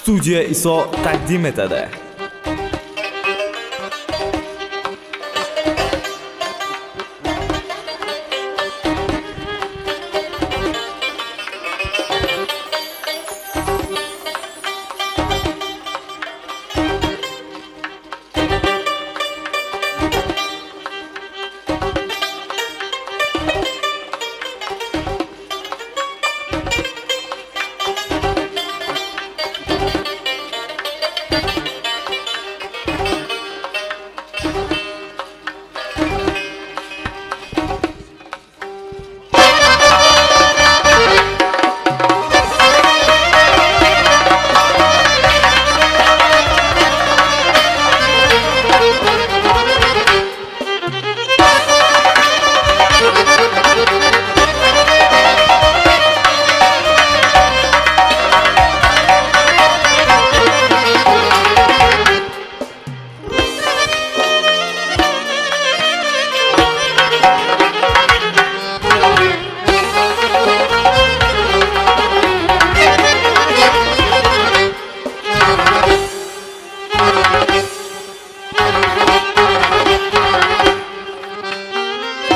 Studiya ISO taqdim etadi.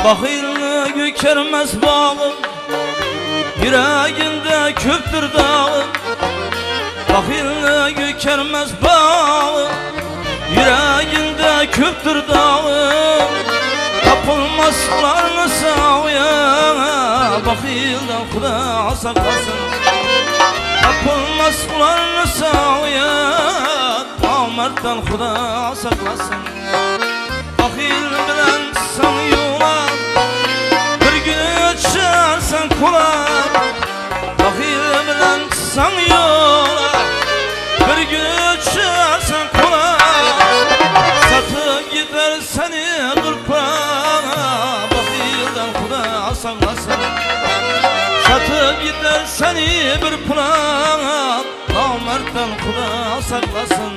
Bakıyla gökermez bağım, yüreğinde köptür dağım. Bakıyla gökermez bağım, yüreğinde köptür dağım. Kapılmaz sularını sağıya, bakıyla Xuda saklasın. Kapılmaz sularını sağıya, namertten Xuda saklasın. Bakıyla bilen sanıyorlar, sen kulak, bakıyla bilen sanıyorlar, bir gün uçarsan kulak, satıp gider seni kırpana, bakıyla Xuda saklasın. Satıp gider seni bir pınar, namertten Xuda saklasın.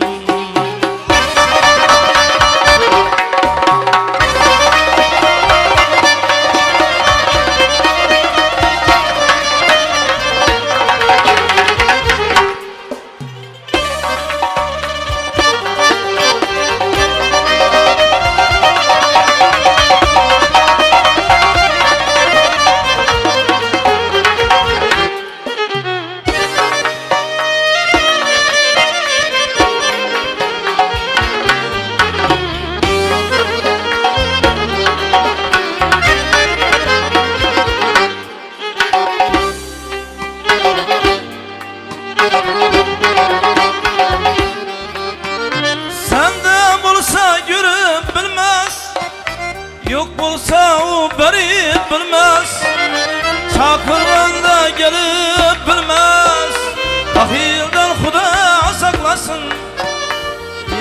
Yok bulsa o beri bilmez, çakırganda gelip bilmez. Bakıyla Xuda saklasın.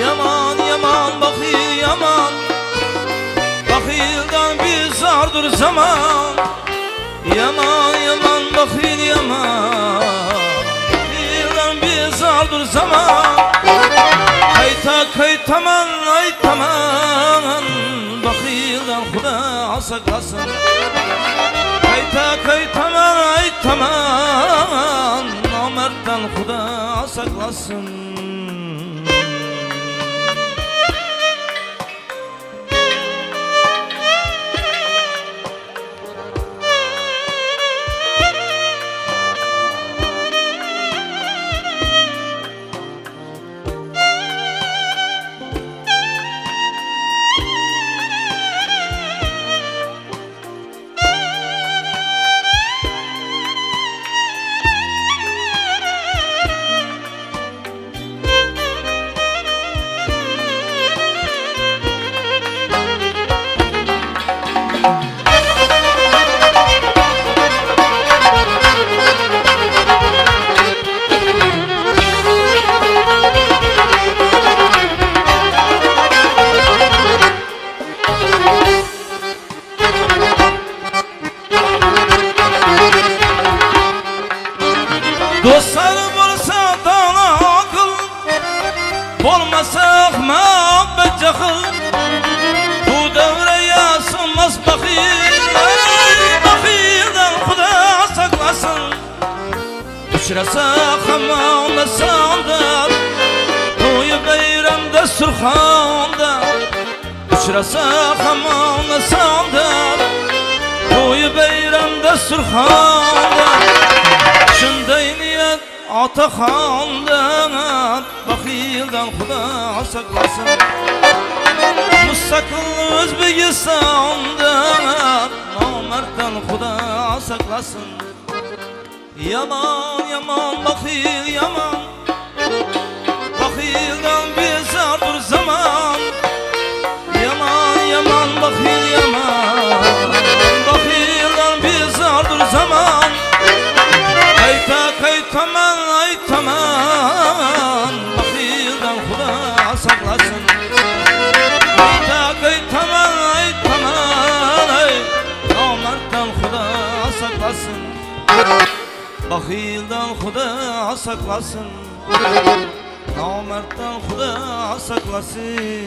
Yaman yaman bakıyla yaman, bakıyla bizardır zaman. Yaman yaman bakıyla yaman, bakıyla bizardır zaman. Kaytaman aytaman, bakıyla Xuda saklasın. Kaytaman aytaman, namertten Xuda saklasın. Uçrasa hamamda sanda Toyu beyramda surxanda Uçrasa hamamda sanda Toyu beyramda surxanda Şunday niyet ataxandan Bakildan Xuda saklasın Mustaqil o'zbegi sondan Nomertdan Xuda saklasın Yaman yaman bakil yaman Bakildan bezardır zaman Yaman yaman bakil yaman Bakildan bezardır zaman Kayta kaytaman aytaman Bakildan Xuda saklasın Kayta kaytaman aytaman Nomertdan Xuda saklasın Bakildan Xuda saklasın Nomertdan Xuda saklasın